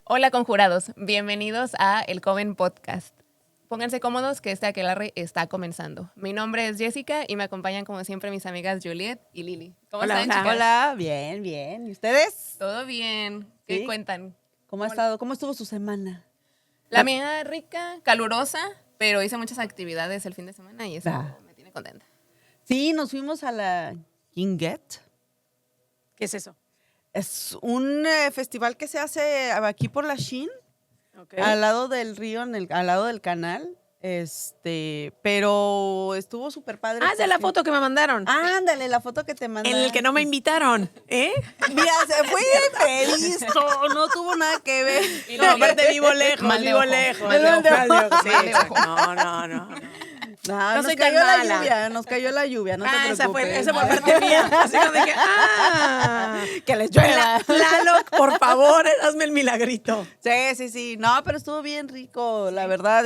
Hola conjurados, bienvenidos a El Coven Podcast. Pónganse cómodos que este aquelarre está comenzando. Mi nombre es Jessica y me acompañan como siempre mis amigas Juliet y Lili. ¿Cómo están, chicas? Hola, bien, bien. ¿Y ustedes? Todo bien. ¿Qué ¿Sí? cuentan? ¿Cómo ha estado? ¿Cómo estuvo su semana? La mía rica, calurosa, pero hice muchas actividades el fin de semana y eso me tiene contenta. Sí, nos fuimos a la Guinguet. ¿Qué es eso? Es un festival que se hace aquí por la Shin, Okay. al lado del río, al lado del canal. Pero estuvo súper padre. Ah, es de la foto que me mandaron. Ándale, la foto que te mandé. En el que no me invitaron, ¿eh? Mira, se fue previsto, no tuvo nada que ver. Y No, aparte vivo lejos, Mal de vivo ojo. lejos. Mal de ojo. Sí, exacto. No. No, No nos soy cayó tan la mala. lluvia, nos cayó la lluvia, no te preocupes. esa fue parte mía. Así que dije, Que les llueva. Lalo, por favor, hazme el milagrito. Sí. No, pero estuvo bien rico, la verdad.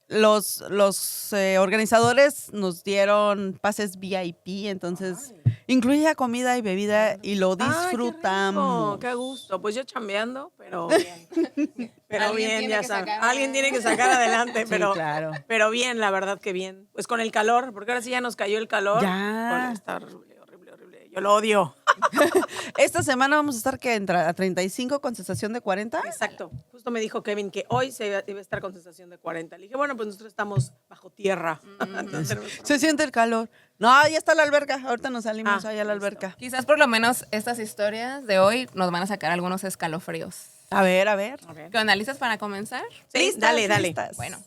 Los organizadores nos dieron pases VIP, entonces incluía comida y bebida y lo disfrutamos. Qué gusto. Pues yo chambeando, pero bien. Pero Alguien bien, tiene ya que saben. sacar. Alguien tiene que sacar adelante, Sí, pero, claro. pero bien, la verdad que bien. Pues con el calor, porque ahora sí ya nos cayó el calor. Ya. Híjole, está horrible. Yo lo odio. Esta semana vamos a estar a 35 con sensación de 40. Exacto. Justo me dijo Kevin que hoy se iba a estar con sensación de 40. Le dije, bueno, pues nosotros estamos bajo tierra. Se siente el calor. No, ya está la alberca. Ahorita nos salimos allá a la listo. alberca. Quizás por lo menos estas historias de hoy nos van a sacar algunos escalofríos. A ver. A ver. ¿Qué onda? ¿Listas para comenzar? Sí, Listas, dale. listas. Bueno,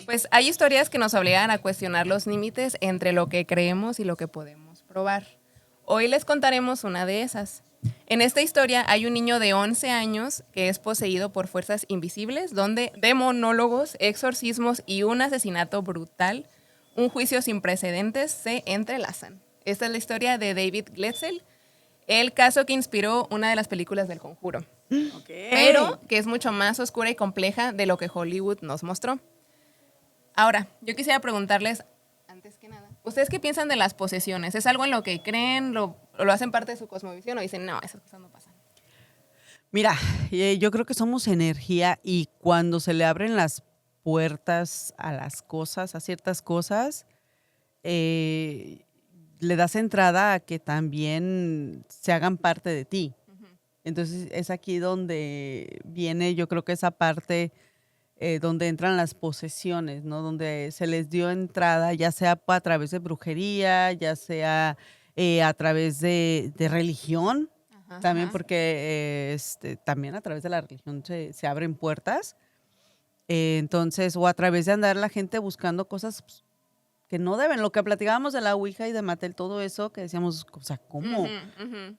pues hay historias que nos obligan a cuestionar los límites entre lo que creemos y lo que podemos probar. Hoy les contaremos una de esas. En esta historia hay un niño de 11 años que es poseído por fuerzas invisibles, donde demonólogos, exorcismos y un asesinato brutal, un juicio sin precedentes, se entrelazan. Esta es la historia de David Gletzel, el caso que inspiró una de las películas del Conjuro, Okay. pero que es mucho más oscura y compleja de lo que Hollywood nos mostró. Ahora, yo quisiera preguntarles, antes que nada, ¿ustedes qué piensan de las posesiones? ¿Es algo en lo que creen, lo hacen parte de su cosmovisión o dicen, no, esas cosas no pasan? Mira, yo creo que somos energía y cuando se le abren las puertas a las cosas, a ciertas cosas, le das entrada a que también se hagan parte de ti. Entonces es aquí donde viene, yo creo que esa parte donde entran las posesiones, ¿no? Donde se les dio entrada, ya sea a través de brujería, ya sea a través de religión, también porque también a través de la religión se abren puertas. Entonces, o a través de andar la gente buscando cosas pues, que no deben. Lo que platicábamos de la Ouija y de Mattel, todo eso, que decíamos, o sea, ¿cómo?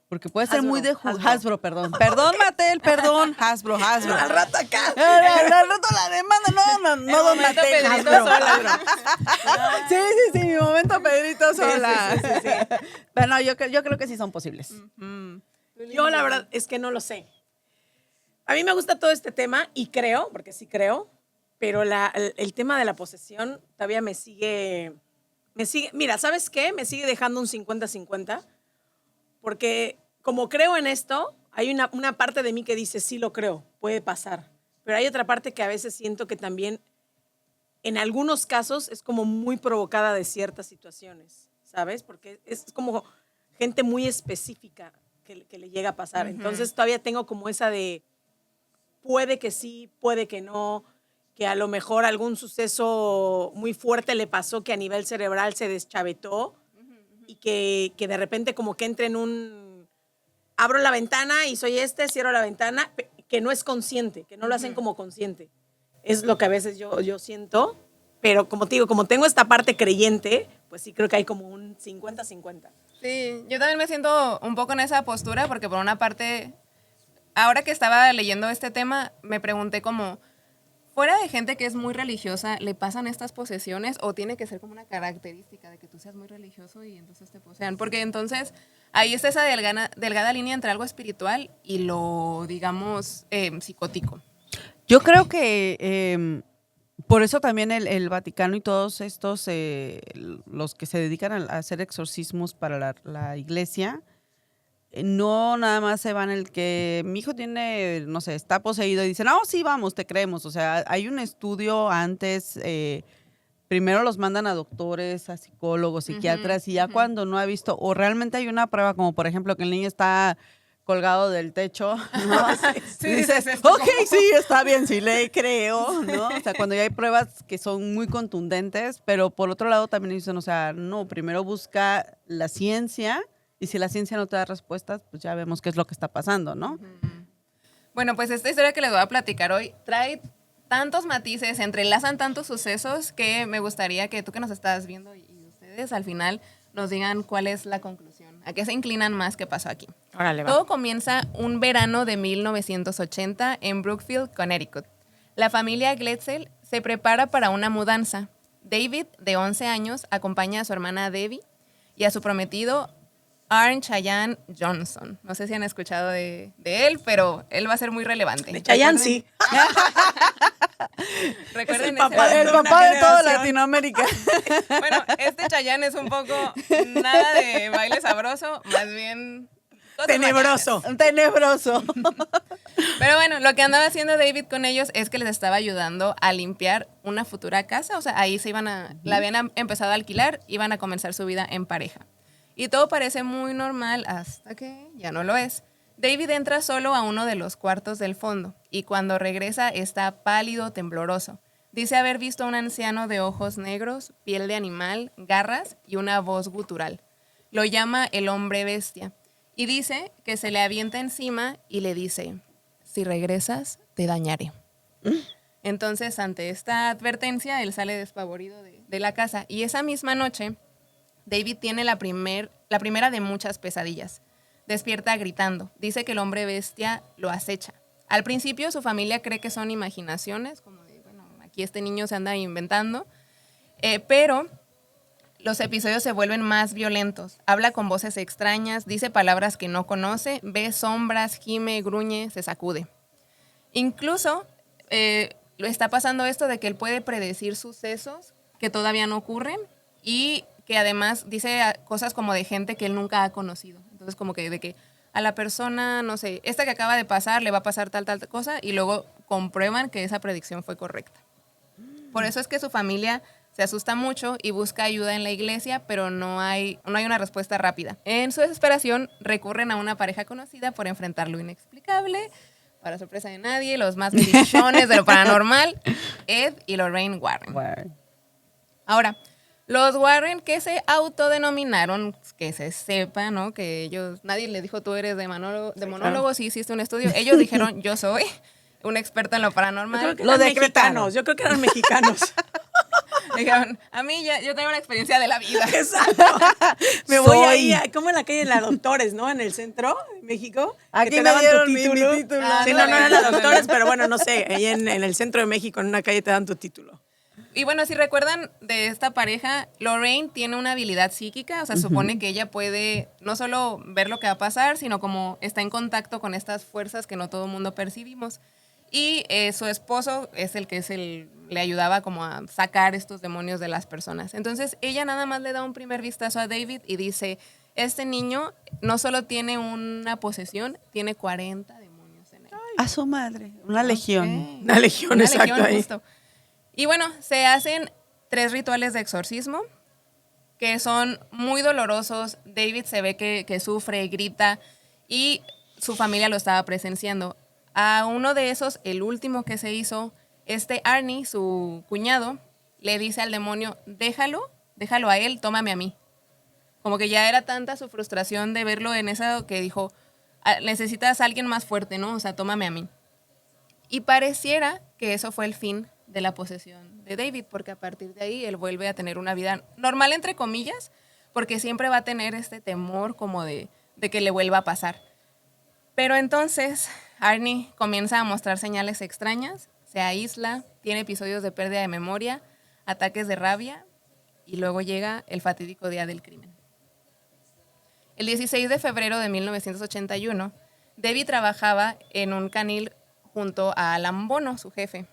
Porque puede ser muy de Hasbro, perdón. Perdón, Mattel, perdón. Hasbro. Al rato acá. Al rato la demanda, no, don Mattel. Pedrito Hasbro. Sola. Sí, mi momento Pedrito Sola. Sí. Bueno, yo creo que sí son posibles. Yo la verdad es que no lo sé. A mí me gusta todo este tema y creo, porque sí creo, pero el tema de la posesión todavía me sigue, mira, ¿sabes qué? Me sigue dejando un 50-50, porque como creo en esto, hay una parte de mí que dice, sí lo creo, puede pasar, pero hay otra parte que a veces siento que también, en algunos casos, es como muy provocada de ciertas situaciones, ¿sabes? Porque es como gente muy específica que le llega a pasar. Entonces todavía tengo como esa de, puede que sí, puede que no, que a lo mejor algún suceso muy fuerte le pasó que a nivel cerebral se deschavetó y que de repente como que entre en un... Abro la ventana y soy cierro la ventana, que no es consciente, que no lo hacen como consciente. Es lo que a veces yo siento, pero como te digo, como tengo esta parte creyente, pues sí creo que hay como un 50-50. Sí, yo también me siento un poco en esa postura porque por una parte, ahora que estaba leyendo este tema, me pregunté como, fuera de gente que es muy religiosa, ¿le pasan estas posesiones o tiene que ser como una característica de que tú seas muy religioso y entonces te posean? Porque entonces ahí está esa delgada línea entre algo espiritual y lo, digamos, psicótico. Yo creo que por eso también el Vaticano y todos estos, los que se dedican a hacer exorcismos para la iglesia, no nada más se van el que mi hijo tiene, no sé, está poseído y dicen, no, sí, vamos, te creemos. O sea, hay un estudio antes, primero los mandan a doctores, a psicólogos, psiquiatras, y ya cuando no ha visto, o realmente hay una prueba, como por ejemplo que el niño está colgado del techo, ¿no? Sí, Y dices, dices, ok, sí, está bien, sí le creo, ¿no? O sea, cuando ya hay pruebas que son muy contundentes, pero por otro lado también dicen, o sea, no, primero busca la ciencia, y si la ciencia no te da respuestas, pues ya vemos qué es lo que está pasando, ¿no? Bueno, pues esta historia que les voy a platicar hoy trae tantos matices, entrelazan tantos sucesos que me gustaría que tú que nos estás viendo y ustedes al final nos digan cuál es la conclusión, a qué se inclinan más que pasó aquí. Órale, va. Todo comienza un verano de 1980 en Brookfield, Connecticut. La familia Gletzel se prepara para una mudanza. David, de 11 años, acompaña a su hermana Debbie y a su prometido Arn Chayanne Johnson. No sé si han escuchado de él, pero él va a ser muy relevante. De Chayanne, sí. Recuerden Es el papá ese- El una papá de toda generación. Latinoamérica. Bueno, este Chayanne es un poco nada de baile sabroso, más bien cosas Tenebroso. Tenebroso. Pero bueno, lo que andaba haciendo David con ellos es que les estaba ayudando a limpiar una futura casa. O sea, ahí se iban la habían empezado a alquilar, iban a comenzar su vida en pareja. Y todo parece muy normal hasta que ya no lo es. David entra solo a uno de los cuartos del fondo y cuando regresa está pálido, tembloroso. Dice haber visto a un anciano de ojos negros, piel de animal, garras y una voz gutural. Lo llama el hombre bestia y dice que se le avienta encima y le dice, si regresas, te dañaré. Entonces, ante esta advertencia, él sale despavorido de la casa. Y esa misma noche, David tiene la primera de muchas pesadillas. Despierta gritando. Dice que el hombre bestia lo acecha. Al principio, su familia cree que son imaginaciones, como de, bueno, aquí este niño se anda inventando. Pero los episodios se vuelven más violentos. Habla con voces extrañas, dice palabras que no conoce, ve sombras, gime, gruñe, se sacude. Incluso lo está pasando esto de que él puede predecir sucesos que todavía no ocurren y que además dice cosas como de gente que él nunca ha conocido. Entonces como que de que a la persona, no sé, esta que acaba de pasar le va a pasar tal cosa y luego comprueban que esa predicción fue correcta. Por eso es que su familia se asusta mucho y busca ayuda en la iglesia, pero no hay una respuesta rápida. En su desesperación recurren a una pareja conocida por enfrentar lo inexplicable. Para sorpresa de nadie, los más metichones de lo paranormal, Ed y Lorraine Warren. Ahora, los Warren que se autodenominaron, que se sepa, ¿no? Que ellos, nadie les dijo tú eres de monólogos y hiciste un estudio. Ellos dijeron, yo soy un experto en lo paranormal. Yo creo que Lo eran decretaron. mexicanos. Yo creo que eran mexicanos. Dijeron, a mí yo tengo la experiencia de la vida. Exacto. Me voy Soy. ahí, como en la calle de la Doctores, ¿no? En el centro de México. Aquí que te me daban dieron tu mi título. título. Sí, no eran las Doctores, pero bueno, no sé. Ahí en el centro de México, en una calle, te dan tu título. Y bueno, si recuerdan de esta pareja, Lorraine tiene una habilidad psíquica, o sea, supone que ella puede no solo ver lo que va a pasar, sino como está en contacto con estas fuerzas que no todo el mundo percibimos. Y su esposo es el que le ayudaba como a sacar estos demonios de las personas. Entonces, ella nada más le da un primer vistazo a David y dice, este niño no solo tiene una posesión, tiene 40 demonios en él. A su madre. Una legión. Ok. Una legión, exacto, ahí. justo. Y bueno, se hacen 3 rituales de exorcismo que son muy dolorosos. David se ve que sufre, grita y su familia lo estaba presenciando. A uno de esos, el último que se hizo, Arnie, su cuñado, le dice al demonio, déjalo a él, tómame a mí. Como que ya era tanta su frustración de verlo en eso que dijo, necesitas a alguien más fuerte, ¿no? O sea, tómame a mí. Y pareciera que eso fue el fin de la posesión de David, porque a partir de ahí él vuelve a tener una vida normal, entre comillas, porque siempre va a tener este temor como de que le vuelva a pasar. Pero entonces Arnie comienza a mostrar señales extrañas, se aísla, tiene episodios de pérdida de memoria, ataques de rabia y luego llega el fatídico día del crimen. El 16 de febrero de 1981, David trabajaba en un canil junto a Alan Bono, su jefe.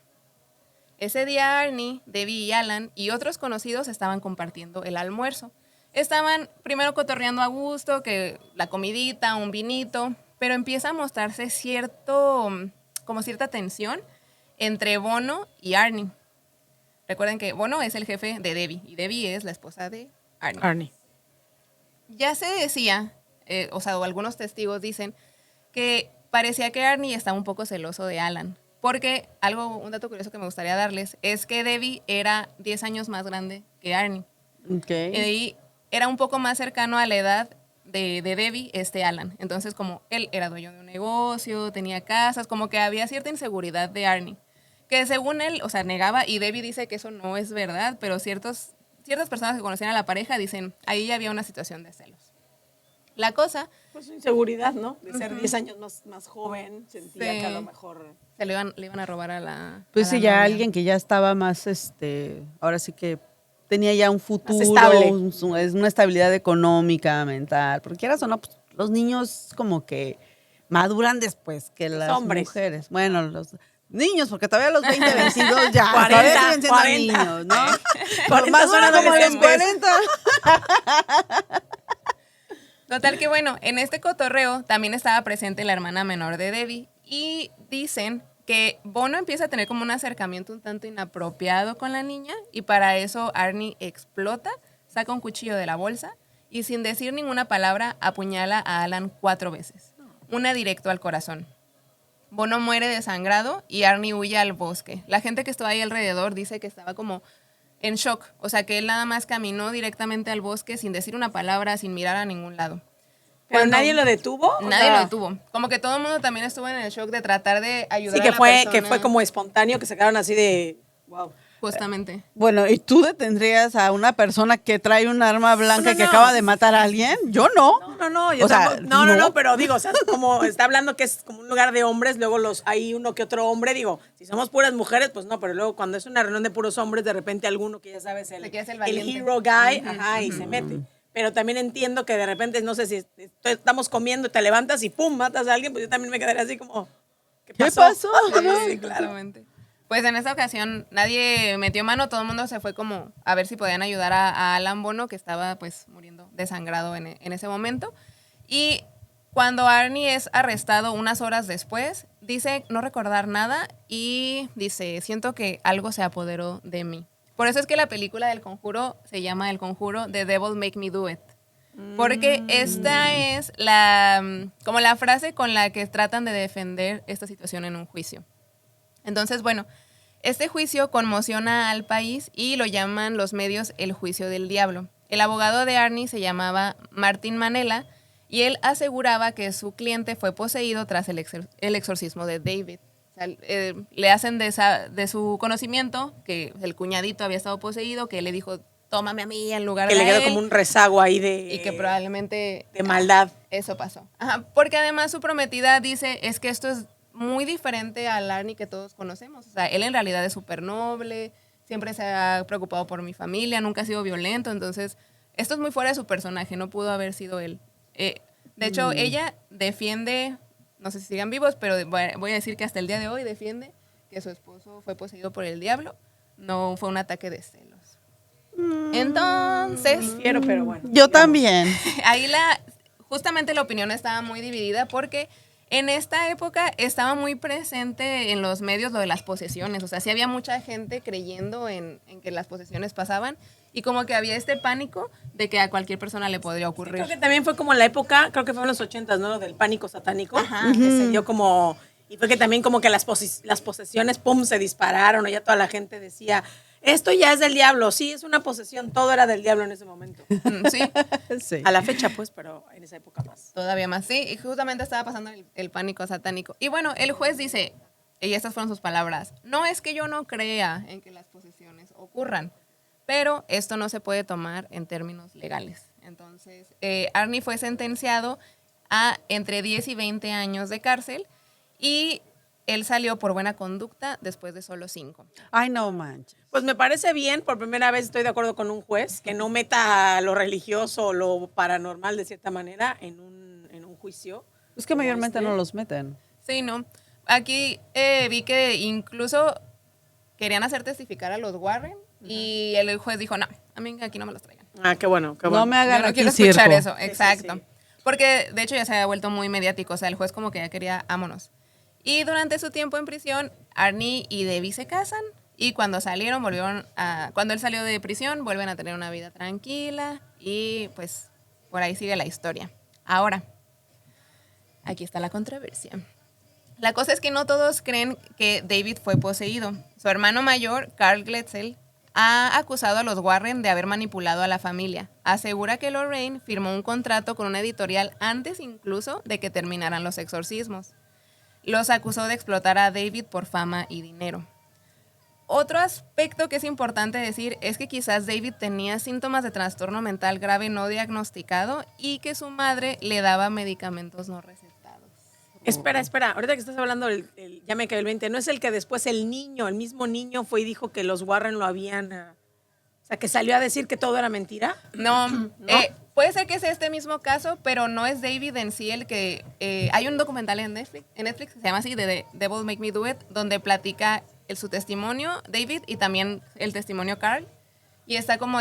Ese día Arnie, Debbie y Alan y otros conocidos estaban compartiendo el almuerzo. Estaban primero cotorreando a gusto, que la comidita, un vinito, pero empieza a mostrarse como cierta tensión entre Bono y Arnie. Recuerden que Bono es el jefe de Debbie y Debbie es la esposa de Arnie. Arnie. Ya se decía, o algunos testigos dicen que parecía que Arnie estaba un poco celoso de Alan. Porque un dato curioso que me gustaría darles es que Debbie era 10 años más grande que Arnie. Okay. Y era un poco más cercano a la edad de Debbie, Alan. Entonces, como él era dueño de un negocio, tenía casas, como que había cierta inseguridad de Arnie. Que según él, negaba, y Debbie dice que eso no es verdad, pero ciertas personas que conocían a la pareja dicen, ahí ya había una situación de celos. La cosa... Pues su inseguridad, ¿no? De ser 10 años más joven, sentía que a lo mejor... le iban a robar a la... Pues a sí, la ya novia. alguien que ya estaba más, ahora sí que tenía ya un futuro, estable. Es una estabilidad económica, mental, porque quieras o no, pues, los niños como que maduran después que las hombres. mujeres. Bueno, los niños, porque todavía los 20, 22 ya, 40, todavía siguen siendo 40. niños, ¿no? 40 Maduran son como a los adolescentes. 40. Total que bueno, en este cotorreo también estaba presente la hermana menor de Debbie y dicen que Bono empieza a tener como un acercamiento un tanto inapropiado con la niña y para eso Arnie explota, saca un cuchillo de la bolsa y sin decir ninguna palabra apuñala a Alan 4 veces, una directo al corazón. Bono muere desangrado y Arnie huye al bosque. La gente que estaba ahí alrededor dice que estaba como en shock, o sea que él nada más caminó directamente al bosque sin decir una palabra, sin mirar a ningún lado. ¿Pero nadie lo detuvo? Nadie lo detuvo. Como que todo el mundo también estuvo en el shock de tratar de ayudar Sí, a que la fue persona. como espontáneo, que se quedaron así de... Wow. Justamente. Bueno, ¿y tú detendrías a una persona que trae un arma blanca No, que no. acaba de matar a alguien? Yo no. No, yo O sea, tampoco- no, pero digo, o sea, como está hablando que es como un lugar de hombres, luego hay uno que otro hombre, digo, si somos puras mujeres, pues no, pero luego cuando es una reunión de puros hombres, de repente alguno que ya sabes, el valiente. hero guy, y se mete. Pero también entiendo que de repente, no sé si estamos comiendo, te levantas y pum, matas a alguien, pues yo también me quedaría así como, ¿qué pasó? pasó? Sí, claro. Justamente. Pues en esa ocasión nadie metió mano, todo el mundo se fue como a ver si podían ayudar a Alan Bono, que estaba pues muriendo desangrado en ese momento. Y cuando Arnie es arrestado unas horas después, dice no recordar nada y dice, siento que algo se apoderó de mí. Por eso es que la película del Conjuro se llama El Conjuro, The Devil Make Me Do It. Porque esta es como la frase con la que tratan de defender esta situación en un juicio. Entonces, bueno, este juicio conmociona al país y lo llaman los medios el juicio del diablo. El abogado de Arnie se llamaba Martin Manella y él aseguraba que su cliente fue poseído tras el exorcismo de David. O sea, le hacen de su conocimiento que el cuñadito había estado poseído, que le dijo, tómame a mí en lugar Que de le quedó él. como un rezago ahí de... Y que probablemente... de maldad. Eso pasó. Ajá, porque además su prometida dice, es que esto es muy diferente al Arnie que todos conocemos. O sea, él en realidad es súper noble, siempre se ha preocupado por mi familia, nunca ha sido violento, entonces esto es muy fuera de su personaje, no pudo haber sido él. De hecho, ella defiende, no sé si sigan vivos, pero voy a decir que hasta el día de hoy defiende que su esposo fue poseído por el diablo, no fue un ataque de celos. Entonces, Quiero, pero bueno. Yo también. ahí justamente la opinión estaba muy dividida porque en esta época estaba muy presente en los medios lo de las posesiones. O sea, sí había mucha gente creyendo en que las posesiones pasaban y como que había este pánico de que a cualquier persona le podría ocurrir. Creo que también fue como en la época, creo que fue en los 80s, ¿no? Lo del pánico satánico. Ajá. Que se dio como... Y fue que también como que las posesiones, pum, se dispararon. Y ya toda la gente decía, esto ya es del diablo. Sí, es una posesión. Todo era del diablo en ese momento. Sí, Sí. A la fecha, pues, pero en esa época más. todavía más. Sí, y justamente estaba pasando el pánico satánico. Y bueno, el juez dice, y estas fueron sus palabras, no es que yo no crea en que las posesiones ocurran, pero esto no se puede tomar en términos legales. Entonces, Arnie fue sentenciado a entre 10 y 20 años de cárcel y él salió por buena conducta después de solo 5. Ay, no manches. Pues me parece bien, por primera vez estoy de acuerdo con un juez que no meta lo religioso o lo paranormal de cierta manera en un juicio. Es que mayormente no los meten. Sí, ¿no? Aquí vi que incluso querían hacer testificar a los Warren y el juez dijo, no, a mí aquí no me los traigan. Ah, qué bueno, qué bueno. No me hagan Yo no aquí quiero escuchar circo. eso, Sí, sí, exacto. sí. Porque de hecho ya se había vuelto muy mediático, o sea, el juez como que ya quería, vámonos. Y durante su tiempo en prisión, Arnie y Debbie se casan y cuando salieron, cuando él salió de prisión, vuelven a tener una vida tranquila y pues por ahí sigue la historia. Ahora, aquí está la controversia. La cosa es que no todos creen que David fue poseído. Su hermano mayor, Carl Gletzel, ha acusado a los Warren de haber manipulado a la familia. Asegura que Lorraine firmó un contrato con una editorial antes incluso de que terminaran los exorcismos. Los acusó de explotar a David por fama y dinero. Otro aspecto que es importante decir es que quizás David tenía síntomas de trastorno mental grave no diagnosticado y que su madre le daba medicamentos no recetados. Espera, ahorita que estás hablando, ya me quedé el 20, ¿no es el que después el mismo niño fue y dijo que los Warren lo habían, o sea, que salió a decir que todo era mentira? No, ¿No? puede ser que sea este mismo caso, pero no es David en sí el que... hay un documental en Netflix que se llama así, de Devil Make Me Do It, donde platica su testimonio, David, y también el testimonio Carl. Y está como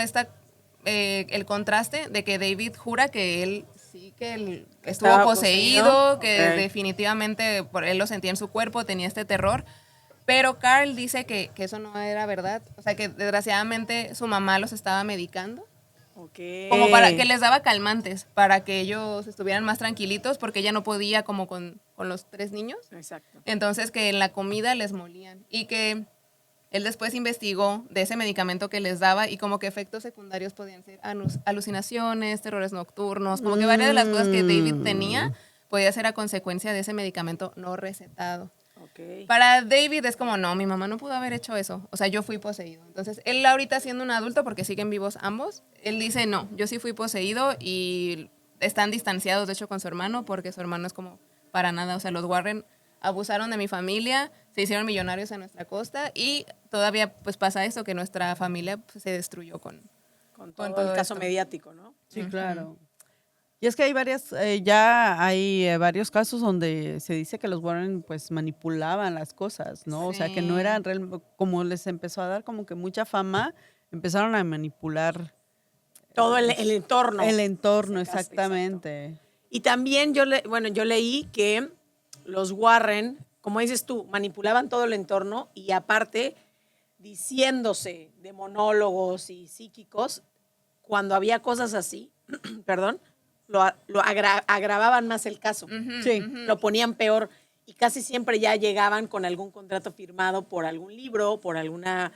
el contraste de que David jura que él sí que él estuvo Estaba poseído, que Ok. definitivamente por él lo sentía en su cuerpo, tenía este terror. Pero Carl dice que eso no era verdad. O sea, que desgraciadamente su mamá los estaba medicando. Ok. Como para que les daba calmantes, para que ellos estuvieran más tranquilitos, porque ella no podía como con los 3 niños. Exacto. Entonces que en la comida les molían. Y que él después investigó de ese medicamento que les daba y como que efectos secundarios podían ser alucinaciones, terrores nocturnos, como que varias de las cosas que David tenía podía ser a consecuencia de ese medicamento no recetado. Ok. Para David es como, no, mi mamá no pudo haber hecho eso. O sea, yo fui poseído. Entonces, él ahorita siendo un adulto, porque siguen vivos ambos, él dice, no, yo sí fui poseído y están distanciados, de hecho, con su hermano, porque su hermano es como, para nada. O sea, los Warren abusaron de mi familia, se hicieron millonarios en nuestra costa y todavía pues pasa eso, que nuestra familia pues, se destruyó con Todo el caso esto. mediático, ¿no? Sí, claro. Y es que hay ya hay varios casos donde se dice que los Warren pues manipulaban las cosas, ¿no? O sea, que no Sí. eran como les empezó a dar como que mucha fama, empezaron a manipular Todo el entorno. el entorno, En ese caso, exactamente. Y también yo leí que los Warren, como dices tú, manipulaban todo el entorno y aparte diciéndose de monólogos y psíquicos, cuando había cosas así, perdón, agravaban más el caso. Sí. Lo ponían peor y casi siempre ya llegaban con algún contrato firmado por algún libro, por alguna...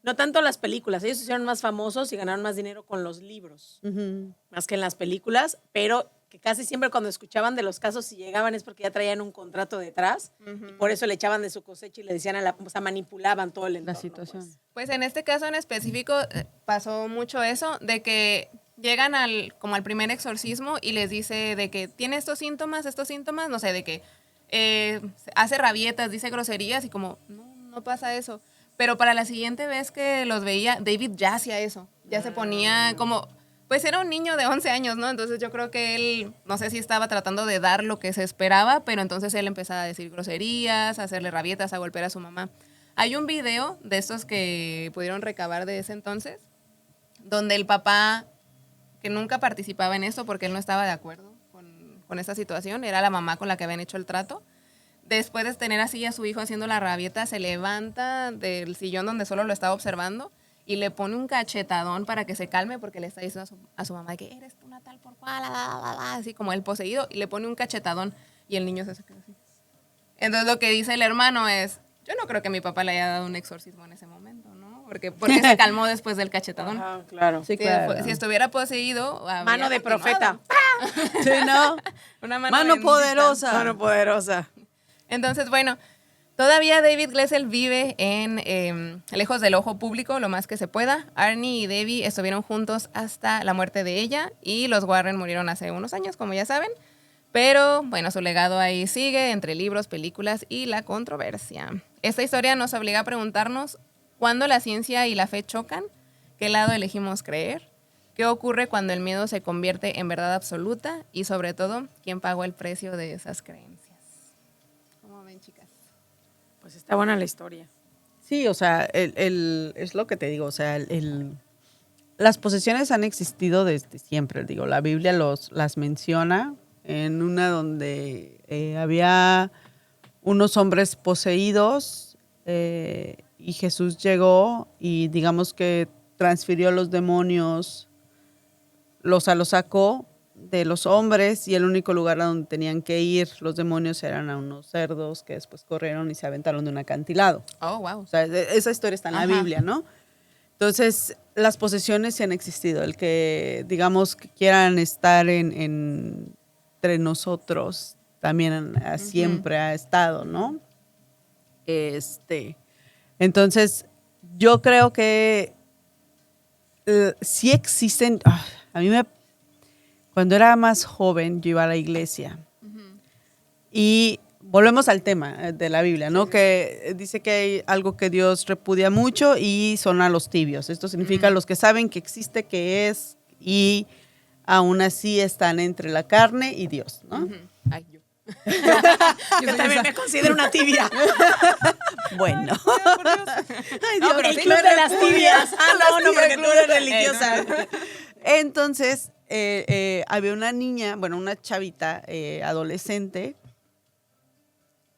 No tanto las películas, ellos se hicieron más famosos y ganaron más dinero con los libros, más que en las películas, pero que casi siempre cuando escuchaban de los casos si llegaban es porque ya traían un contrato detrás y por eso le echaban de su cosecha y le decían o sea, manipulaban todo el entorno. La situación. Pues. Pues en este caso en específico pasó mucho eso, de que llegan como al primer exorcismo y les dice de que tiene estos síntomas, no sé, de que hace rabietas, dice groserías y como, no pasa eso. Pero para la siguiente vez que los veía, David ya hacía eso, ya se ponía como, pues era un niño de 11 años, ¿no? Entonces yo creo que él, no sé si estaba tratando de dar lo que se esperaba, pero entonces él empezaba a decir groserías, a hacerle rabietas, a golpear a su mamá. Hay un video de estos que pudieron recabar de ese entonces, donde el papá, que nunca participaba en esto porque él no estaba de acuerdo con esta situación, era la mamá con la que habían hecho el trato. Después de tener así a su hijo haciendo la rabieta, se levanta del sillón donde solo lo estaba observando y le pone un cachetadón para que se calme porque le está diciendo a su mamá que eres tú una tal por cual, así como el poseído, y le pone un cachetadón y el niño se queda así. Entonces lo que dice el hermano es, yo no creo que mi papá le haya dado un exorcismo en ese momento, ¿no? Porque se calmó después del cachetadón. Ajá, claro. Sí, claro. Si estuviera poseído, Mano de profeta. Sí, ¿no? Una Mano bendita. poderosa. Mano poderosa. Entonces, bueno, todavía David Glessel vive lejos del ojo público lo más que se pueda. Arnie y Debbie estuvieron juntos hasta la muerte de ella y los Warren murieron hace unos años, como ya saben. Pero, bueno, su legado ahí sigue entre libros, películas y la controversia. Esta historia nos obliga a preguntarnos cuándo la ciencia y la fe chocan, qué lado elegimos creer, qué ocurre cuando el miedo se convierte en verdad absoluta y, sobre todo, quién pagó el precio de esas creencias. ¿Cómo ven, chicas? Pues está buena la historia. Sí, o sea, es lo que te digo, o sea, las posesiones han existido desde siempre, digo, la Biblia las menciona en una donde había unos hombres poseídos y Jesús llegó y digamos que transfirió los demonios, los sacó de los hombres y el único lugar a donde tenían que ir los demonios eran a unos cerdos que después corrieron y se aventaron de un acantilado. Oh, wow. O sea, esa historia está en la Biblia, ¿no? Entonces, las posesiones sí han existido. El que, digamos, que quieran estar entre nosotros también siempre ha estado, ¿no? Entonces, yo creo que sí existen. Cuando era más joven, yo iba a la iglesia. Y volvemos al tema de la Biblia, ¿no? Que dice que hay algo que Dios repudia mucho y son a los tibios. Esto significa los que saben que existe, que es, y aún así están entre la carne y Dios, ¿no? Ay, yo. Yo también me considero una tibia. Bueno. Ay, Dios, el club de las tibias. No, porque tú eres religiosa. Entonces, había una niña, bueno, una chavita adolescente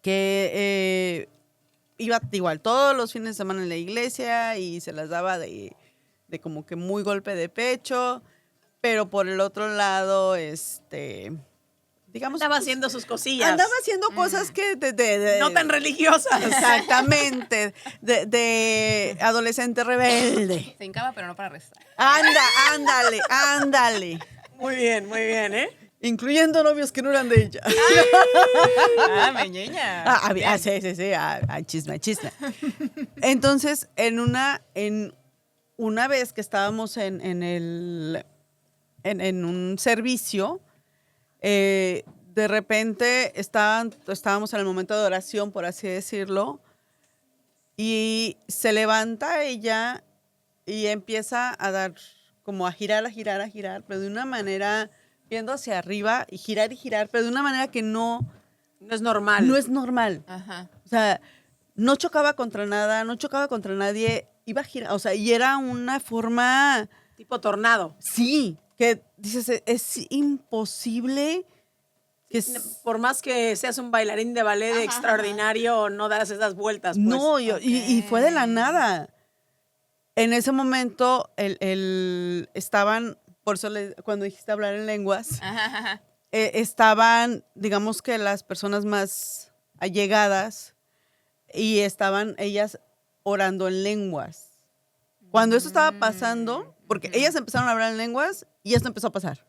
que iba igual todos los fines de semana en la iglesia y se las daba de como que muy golpe de pecho, pero por el otro lado, digamos... Andaba haciendo sus cosillas. Andaba haciendo cosas que... no tan religiosas. Exactamente, de adolescente rebelde. Se hincaba, pero no para rezar. Ándale. Muy bien, ¿eh? Incluyendo novios que no eran de ella. Meñeña. Sí, chisme. Entonces, en una vez que estábamos en un servicio, de repente estábamos en el momento de oración, por así decirlo, y se levanta ella y empieza a dar, como a girar, pero de una manera viendo hacia arriba y girar, pero de una manera que no es normal. No es normal. Ajá. O sea, no chocaba contra nada, no chocaba contra nadie, iba a girar, o sea, y era una forma... Tipo tornado. Sí, que dices, es imposible que... Por más que seas un bailarín de ballet extraordinario, no das esas vueltas. Pues. No, y fue de la nada. En ese momento, estaban, por eso cuando dijiste hablar en lenguas, estaban, digamos que las personas más allegadas y estaban ellas orando en lenguas. Cuando eso estaba pasando, porque ellas empezaron a hablar en lenguas y esto empezó a pasar.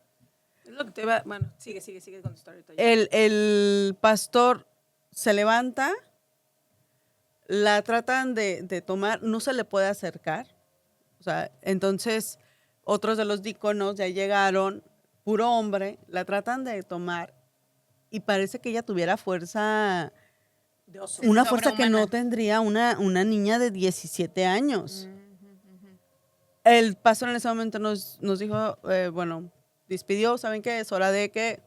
Es lo que te iba... Bueno, sigue con tu historia. El pastor se levanta, la tratan de tomar, no se le puede acercar. O sea, entonces otros de los díaconos ya llegaron, puro hombre, la tratan de tomar y parece que ella tuviera fuerza, de oso. una fuerza que no tendría una niña de 17 años. El pastor en ese momento nos dijo, despidió, ¿saben qué? Es hora de que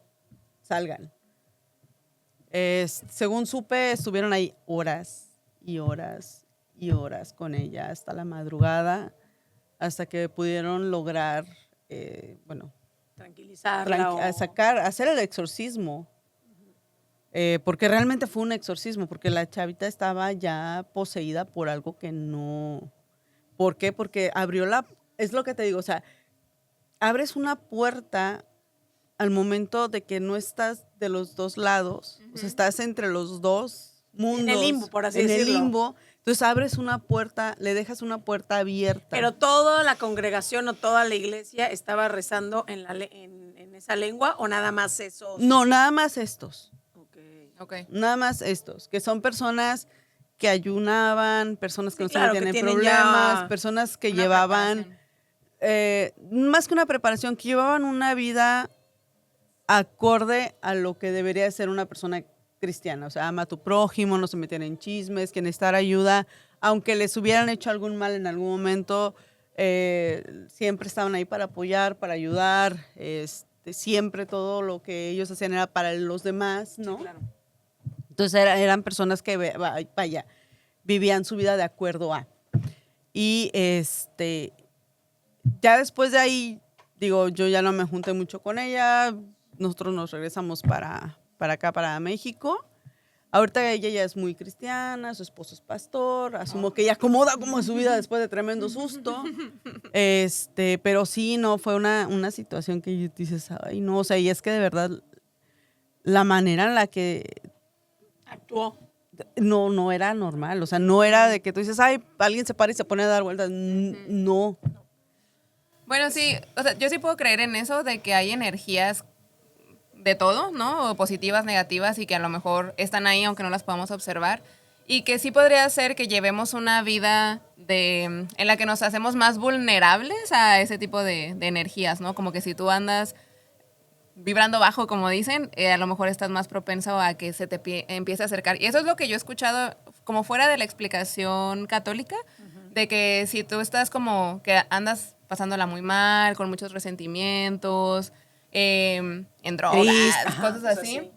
salgan. Según supe, estuvieron ahí horas y horas y horas con ella hasta la madrugada, hasta que pudieron lograr, tranquilizarla. hacer el exorcismo. Porque realmente fue un exorcismo, porque la chavita estaba ya poseída por algo que no... ¿Por qué? Porque es lo que te digo, o sea, abres una puerta al momento de que no estás de los dos lados, o sea, estás entre los dos mundos. En el limbo, por así decirlo. En el limbo. Entonces abres una puerta, le dejas una puerta abierta. Pero toda la congregación o toda la iglesia estaba rezando en esa lengua, ¿o nada más esos? No, nada más estos. Okay. Nada más estos, que son personas que ayunaban, personas que no tienen tienen problemas, personas que llevaban, más que una preparación, que llevaban una vida acorde a lo que debería ser una persona cristiana. O sea, ama a tu prójimo, no se metían en chismes, que necesitar ayuda, aunque les hubieran hecho algún mal en algún momento, siempre estaban ahí para apoyar, para ayudar, siempre todo lo que ellos hacían era para los demás, ¿no? Sí, claro. Entonces eran personas que, vivían su vida de acuerdo a. Y ya después de ahí, digo, yo ya no me junté mucho con ella. Nosotros nos regresamos para acá, para México. Ahorita ella ya es muy cristiana, su esposo es pastor, asumo que ella acomoda como su vida después de tremendo susto. Pero sí, no, fue una situación que dices, ay, no, o sea, y es que de verdad la manera en la que Actuó. no era normal, o sea, no era de que tú dices, ay, alguien se para y se pone a dar vueltas, no. Bueno, sí, o sea, yo sí puedo creer en eso de que hay energías de todo, ¿no? O positivas, negativas, y que a lo mejor están ahí aunque no las podamos observar. Y que sí podría ser que llevemos una vida en la que nos hacemos más vulnerables a ese tipo de energías, ¿no? Como que si tú andas vibrando bajo, como dicen, a lo mejor estás más propenso a que se te empiece a acercar. Y eso es lo que yo he escuchado como fuera de la explicación católica, de que si tú estás como que andas pasándola muy mal, con muchos resentimientos, en drogas, Triste, cosas cosas así,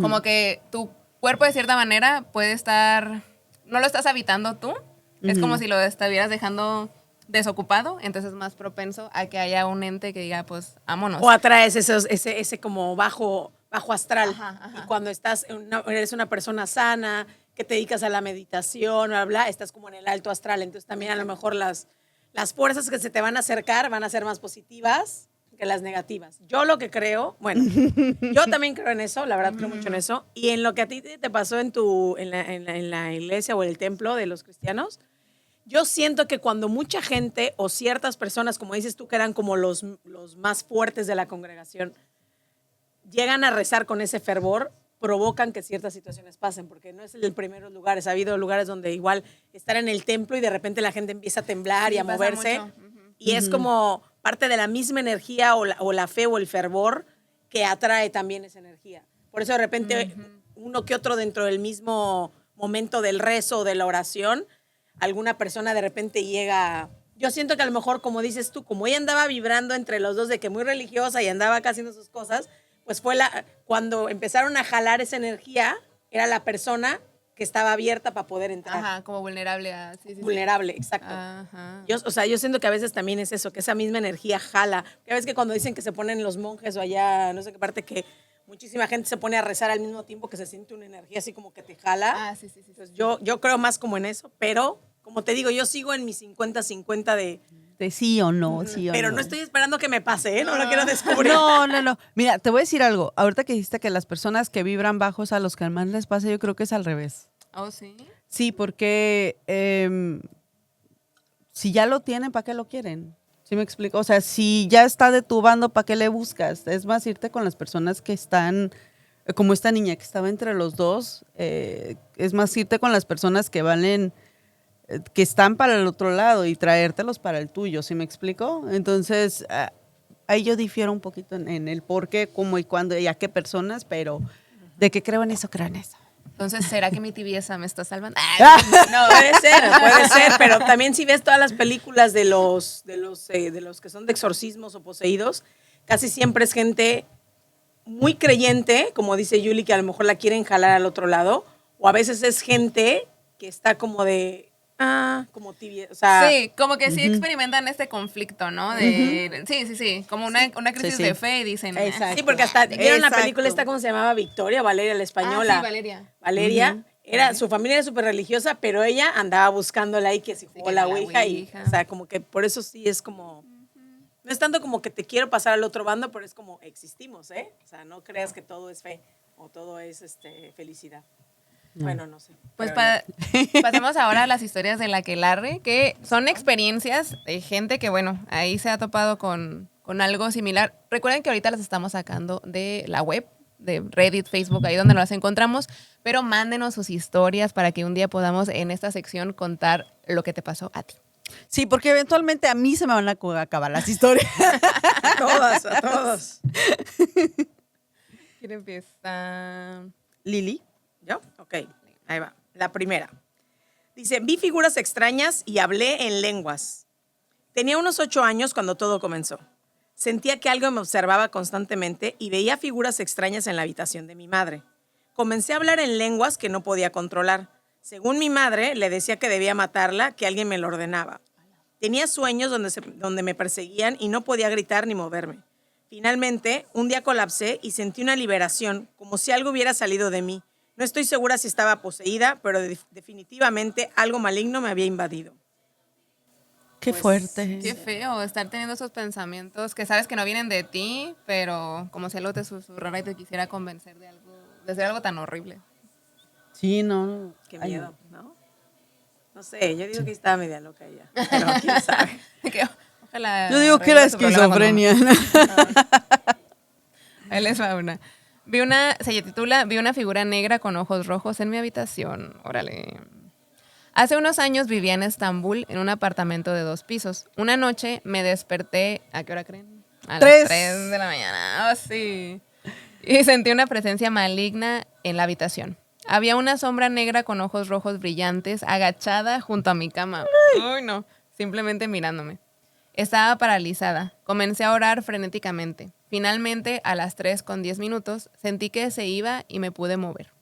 como que tu cuerpo de cierta manera puede estar, no lo estás habitando tú, es como si lo estuvieras dejando desocupado, entonces es más propenso a que haya un ente que diga, pues, vámonos. O atraes ese como bajo astral. Ajá, ajá. Y cuando eres una persona sana, que te dedicas a la meditación, bla, bla, estás como en el alto astral. Entonces también a lo mejor las fuerzas que se te van a acercar van a ser más positivas que las negativas. Yo lo que creo, bueno, yo también creo en eso, la verdad creo mucho en eso. Y en lo que a ti te pasó en la iglesia o el templo de los cristianos, yo siento que cuando mucha gente o ciertas personas, como dices tú, que eran como los más fuertes de la congregación, llegan a rezar con ese fervor, provocan que ciertas situaciones pasen, porque no es el primer lugar. Ha habido lugares donde igual estar en el templo y de repente la gente empieza a temblar Sí, y a pasa moverse. mucho. Y es como parte de la misma energía o la fe o el fervor que atrae también esa energía. Por eso de repente uno que otro dentro del mismo momento del rezo o de la oración, alguna persona de repente llega. Yo siento que a lo mejor, como dices tú, como ella andaba vibrando entre los dos de que muy religiosa y andaba acá haciendo sus cosas, pues fue cuando empezaron a jalar esa energía, era la persona que estaba abierta para poder entrar. Ajá, como vulnerable a... Sí, sí, sí. Vulnerable, exacto. Ajá. Yo siento que a veces también es eso, que esa misma energía jala. Ya ves que cuando dicen que se ponen los monjes o allá, no sé qué parte, que muchísima gente se pone a rezar al mismo tiempo, que se siente una energía así como que te jala. Ah, sí, sí, sí. Entonces, yo creo más como en eso, pero como te digo, yo sigo en mi 50-50 de Sí o no, sí o pero no. no estoy esperando que me pase, ¿eh? No lo quiero descubrir. No. Mira, te voy a decir algo. Ahorita que dijiste que las personas que vibran bajos a los que más les pasa, yo creo que es al revés. Oh, sí. Sí, porque si ya lo tienen, ¿para qué lo quieren? ¿Sí me explico? O sea, si ya está de tu bando, ¿para qué le buscas? Es más irte con las personas que están, como esta niña que estaba entre los dos, es más irte con las personas que valen, que están para el otro lado y traértelos para el tuyo, ¿sí me explico? Entonces, ahí yo difiero un poquito en el por qué, cómo y cuándo y a qué personas, pero de que creo en eso, creo en eso. Entonces, ¿será que mi tibieza me está salvando? No, puede ser, pero también si ves todas las películas de los que son de exorcismos o poseídos, casi siempre es gente muy creyente, como dice Yuli, que a lo mejor la quieren jalar al otro lado, o a veces es gente que está como de como tibia, o sea, sí, como que sí experimentan este conflicto, ¿no? Sí, como una crisis Sí. de fe y dicen... Exacto. sí, porque hasta vieron la Exacto. película esta, ¿cómo se llamaba? Victoria, Valeria, la española. sí, Valeria. Valeria, su familia era súper religiosa, pero ella andaba buscándola ahí que si jugó que la la ouija y, ouija. o sea, como que por eso sí es como, no es tanto como que te quiero pasar al otro bando, pero es como existimos, ¿eh? O sea, no creas que todo es fe o todo es felicidad. Bueno, no sé. Pues pero pasemos ahora a las historias de la Aquelarre, que son experiencias de gente que, bueno, ahí se ha topado con algo similar. Recuerden que ahorita las estamos sacando de la web, de Reddit, Facebook, ahí donde las encontramos, pero mándenos sus historias para que un día podamos en esta sección contar lo que te pasó a ti. Sí, porque eventualmente a mí se me van a acabar las historias. a todos. ¿Quién empieza? Lili. ¿Yo? Ok, ahí va. La primera. Dice, vi figuras extrañas y hablé en lenguas. Tenía unos 8 años cuando todo comenzó. Sentía que algo me observaba constantemente y veía figuras extrañas en la habitación de mi madre. Comencé a hablar en lenguas que no podía controlar. Según mi madre, le decía que debía matarla, que alguien me lo ordenaba. Tenía sueños donde me perseguían y no podía gritar ni moverme. Finalmente, un día colapsé y sentí una liberación, como si algo hubiera salido de mí. No estoy segura si estaba poseída, pero definitivamente algo maligno me había invadido. Qué fuerte. Qué feo estar teniendo esos pensamientos que sabes que no vienen de ti, pero como si algo te susurrara y te quisiera convencer de algo, de ser algo tan horrible. Sí, no. Qué Ay, miedo, ¿no? No sé, yo digo que estaba media loca ella, pero quién sabe. Que ojalá yo digo que era arregle su problema cuando esquizofrenia. Ahí les va una. Se titula Vi una figura negra con ojos rojos en mi habitación. Órale. Hace unos años vivía en Estambul en un apartamento de 2 pisos. Una noche me desperté, ¿a qué hora creen? A las 3 de la mañana. Oh, sí. Y sentí una presencia maligna en la habitación. Había una sombra negra con ojos rojos brillantes agachada junto a mi cama. Uy, no. Simplemente mirándome. Estaba paralizada. Comencé a orar frenéticamente. Finalmente, a las 3:10, sentí que se iba y me pude mover.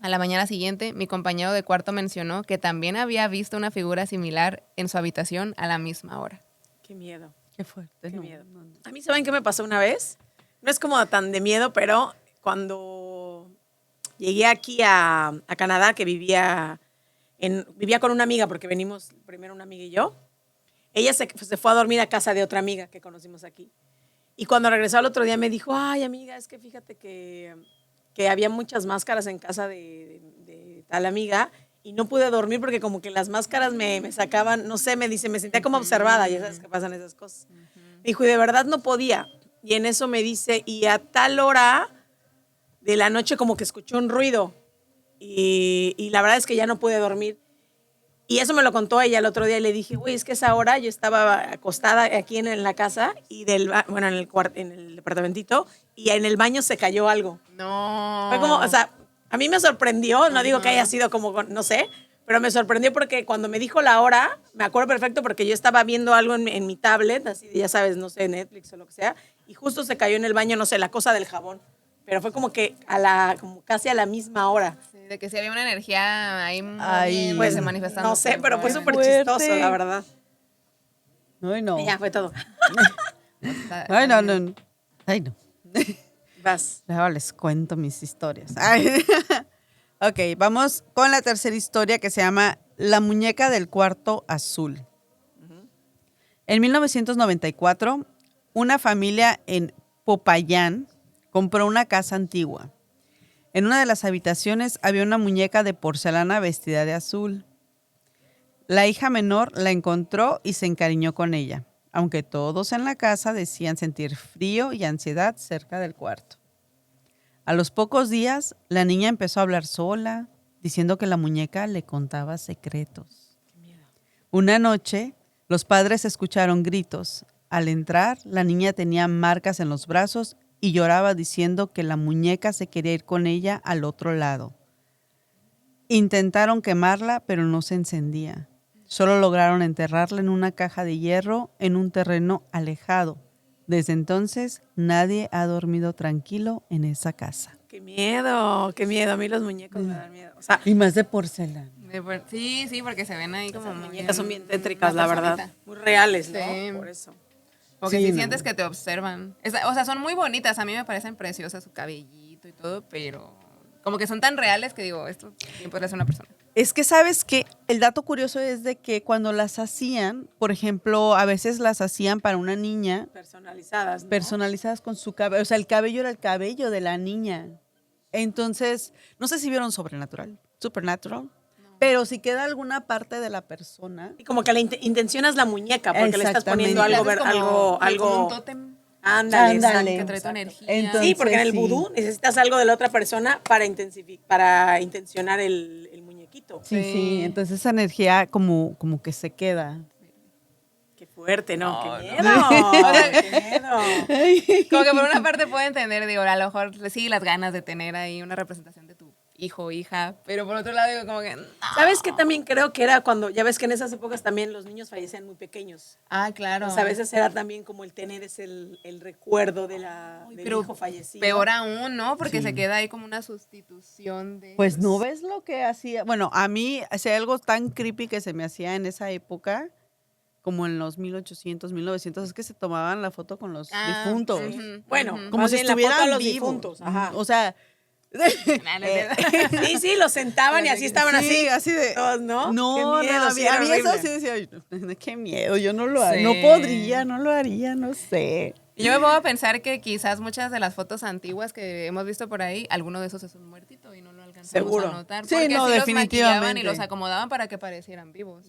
A la mañana siguiente, mi compañero de cuarto mencionó que también había visto una figura similar en su habitación a la misma hora. Qué miedo. Qué fuerte. Qué no, miedo. no, no. A mí, ¿saben qué me pasó una vez? No es como tan de miedo, pero cuando llegué aquí a Canadá, que vivía con una amiga, porque venimos primero una amiga y yo, ella se fue a dormir a casa de otra amiga que conocimos aquí. Y cuando regresó al otro día me dijo, ay, amiga, es que fíjate que había muchas máscaras en casa de tal amiga y no pude dormir porque como que las máscaras me sacaban, no sé, me dice, me sentía como observada, ya sabes que pasan esas cosas. Me dijo, y de verdad no podía. Y en eso me dice, y a tal hora de la noche como que escuchó un ruido y la verdad es que ya no pude dormir. Y eso me lo contó ella el otro día y le dije, güey, es que esa hora yo estaba acostada aquí en la casa y en el departamentito y en el baño se cayó algo. No. Fue como, o sea, a mí me sorprendió, no digo que haya sido como, no sé, pero me sorprendió porque cuando me dijo la hora, me acuerdo perfecto porque yo estaba viendo algo en mi tablet, así, ya sabes, no sé, Netflix o lo que sea, y justo se cayó en el baño, no sé, la cosa del jabón. Pero fue como que como casi a la misma hora. Sí, de que si había una energía ahí Ay, Pues se manifestando. no sé, pero fue súper fuerte. chistoso, la verdad. Ay, no. Y ya fue todo. Ay, no, no, no. Ay, no. Vas. Ahora les cuento mis historias. Ay. Ok, vamos con la tercera historia que se llama La muñeca del cuarto azul. En 1994, una familia en Popayán compró una casa antigua. En una de las habitaciones había una muñeca de porcelana vestida de azul. La hija menor la encontró y se encariñó con ella, aunque todos en la casa decían sentir frío y ansiedad cerca del cuarto. A los pocos días, la niña empezó a hablar sola, diciendo que la muñeca le contaba secretos. Una noche, los padres escucharon gritos. Al entrar, la niña tenía marcas en los brazos y lloraba diciendo que la muñeca se quería ir con ella al otro lado. Intentaron quemarla, pero no se encendía. Solo lograron enterrarla en una caja de hierro en un terreno alejado. Desde entonces, nadie ha dormido tranquilo en esa casa. Qué miedo, qué miedo. A mí los muñecos me dan miedo. O sea, Y más de porcelana. Sí, sí, porque se ven ahí como esas muy muñecas son bien una tétricas, la verdad. personita. Muy reales, ¿no? Sí. Por eso. Porque Sí, si no. sientes que te observan. O sea, son muy bonitas. A mí me parecen preciosas su cabellito y todo, pero como que son tan reales que digo, esto bien podría ser una persona. Es que sabes que el dato curioso es de que cuando las hacían, por ejemplo, a veces las hacían para una niña Personalizadas, ¿no? personalizadas con su cabello. O sea, el cabello era el cabello de la niña. Entonces, no sé si vieron Supernatural, pero si queda alguna parte de la persona. Y como que le intencionas la muñeca porque le estás poniendo Exactamente. algo, Como un tótem Ándale, Ándale. que trae tu exacto. energía. Entonces, Sí, porque en el sí. vudú necesitas algo de la otra persona para intencionar el muñequito. Sí, Sí. sí. Entonces esa energía como que se queda. Qué fuerte, ¿no? No, Qué no. miedo. Qué miedo. Como que por una parte puedo entender, digo, a lo mejor sí las ganas de tener ahí una representación de tu hijo o hija, pero por otro lado digo como que... ¿Sabes qué también creo que era cuando, ya ves que en esas épocas también los niños fallecían muy pequeños? Ah, claro. O sea, a veces era también como el tener el recuerdo del pero hijo fallecido. Peor aún, ¿no? Porque Sí. se queda ahí como una sustitución de... Pues no ves lo que hacía. Bueno, a mí hacía algo tan creepy que se me hacía en esa época, como en los 1800, 1900, es que se tomaban la foto con los difuntos. Bueno, Como más si bien la foto estuvieran a los vivos. difuntos. Ajá. O sea, Sí, sí, los sentaban y así estaban sí, así. así de... Todos, ¿no? No, Qué miedo, no, sí, a era mí eso horrible. sí decía, "Ay, qué miedo, yo no lo Sí. no podría, no lo haría, no sé. Yo me pongo a pensar que quizás muchas de las fotos antiguas que hemos visto por ahí, alguno de esos es un muertito y no lo alcanzamos Seguro. a notar. Sí, Porque no, sí los definitivamente. maquillaban y los acomodaban para que parecieran vivos.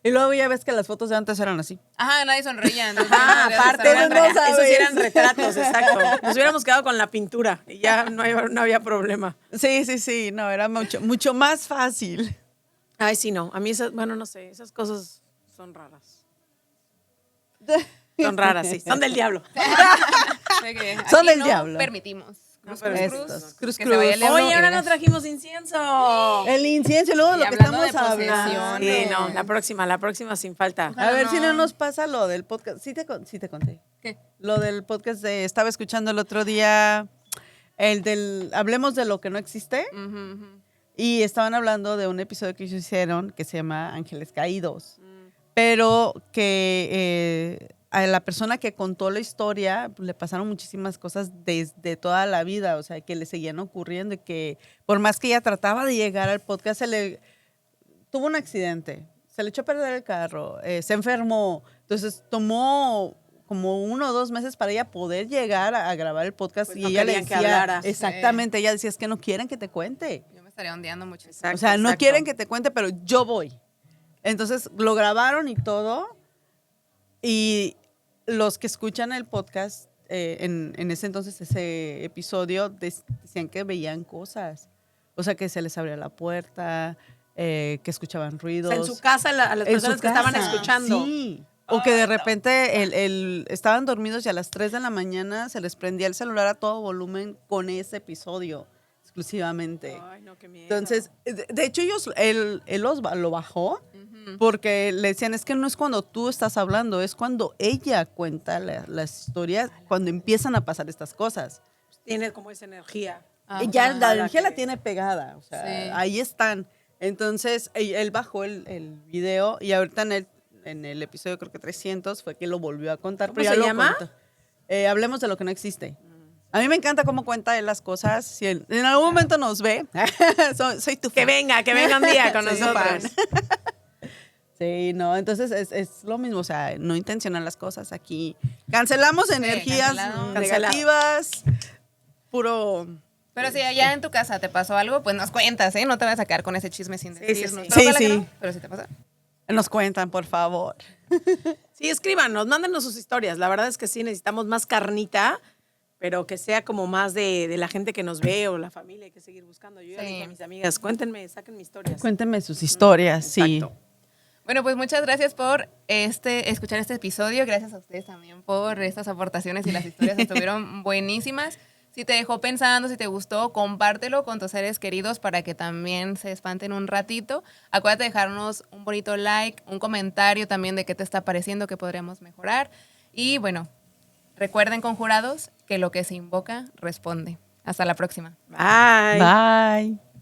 Y luego ya ves que las fotos de antes eran así. Ajá, nadie sonreía. entonces Ah, no podías aparte, estar no hablando. sabes. esos sí eran retratos, exacto. Nos hubiéramos quedado con la pintura y ya no había problema. Sí, no, era mucho más fácil. Ay, sí, no. A mí esas, bueno, no sé, esas cosas son raras. Son raras, sí. Son del diablo. De que Son aquí del no diablo. permitimos. Cruz, cruz, permitimos. cruz. Estos, cruz, Que se vaya el cruz. diablo Oye, y ahora venga. no trajimos incienso. El incienso y luego Y lo que hablando estamos de hablando. posesiones. Sí, no, la próxima sin falta. Ojalá A ver no. si no nos pasa lo del podcast. Sí te conté. ¿Qué? Lo del podcast estaba escuchando el otro día, hablemos de lo que no existe. Ujú, ujú. Y estaban hablando de un episodio que ellos hicieron que se llama Ángeles Caídos. Pero que a la persona que contó la historia pues, le pasaron muchísimas cosas desde toda la vida, o sea, que le seguían ocurriendo y que por más que ella trataba de llegar al podcast, tuvo un accidente, se le echó a perder el carro, se enfermó, entonces tomó como 1 o 2 meses para ella poder llegar a grabar el podcast Pues y no ella le querían que decía, hablara. exactamente, ella decía, es que no quieren que te cuente. Yo me estaría ondeando mucho. Exacto, O sea, no exacto. quieren que te cuente, pero yo voy. Entonces lo grabaron y todo. Y los que escuchan el podcast, en ese entonces, ese episodio, decían que veían cosas. O sea, que se les abría la puerta, que escuchaban O ruidos. sea, en su casa, a las En personas su que estaban casa, escuchando. Sí. O que de repente estaban dormidos y a las 3 de la mañana se les prendía el celular a todo volumen con ese episodio exclusivamente. Ay, no, qué miedo. Entonces, de hecho, él lo bajó porque le decían, es que no es cuando tú estás hablando, es cuando ella cuenta las historias, cuando empiezan a pasar estas cosas. Tiene como esa energía. Ya la la energía la que- tiene pegada, o sea, Sí. ahí están. Entonces, él bajó el video y ahorita en el episodio, creo que 300, fue que lo volvió a contar. ¿Cómo pero ya se lo llama? contó. Hablemos de lo que no existe. A mí me encanta cómo cuenta él las cosas. Si en algún momento nos ve, soy tu Que fan. venga un día con Soy tu nosotros. Sí, no, entonces es lo mismo, o sea, no intencionar las cosas aquí. Cancelamos energías cancelado. negativas, puro... Pero si allá en tu casa te pasó algo, pues nos cuentas, ¿eh? No te vas a sacar con ese chisme sin Sí, sí, decirnos. sí. Pero Sí, ojalá que sí. no, pero si te pasa. Nos cuentan, por favor. Sí, escríbanos, mándenos sus historias. La verdad es que sí, necesitamos más carnita, pero que sea como más de la gente que nos ve o la familia. Hay que seguir buscando. Yo ya Sí. le dije a mis amigas, cuéntenme, saquen mis historias. Cuéntenme sus historias, sí. Exacto. Bueno, pues muchas gracias por escuchar este episodio. Gracias a ustedes también por estas aportaciones y las historias estuvieron buenísimas. Si te dejó pensando, si te gustó, compártelo con tus seres queridos para que también se espanten un ratito. Acuérdate de dejarnos un bonito like, un comentario también de qué te está pareciendo, que podríamos mejorar. Y bueno, recuerden, conjurados, que lo que se invoca responde. Hasta la próxima. Bye. Bye.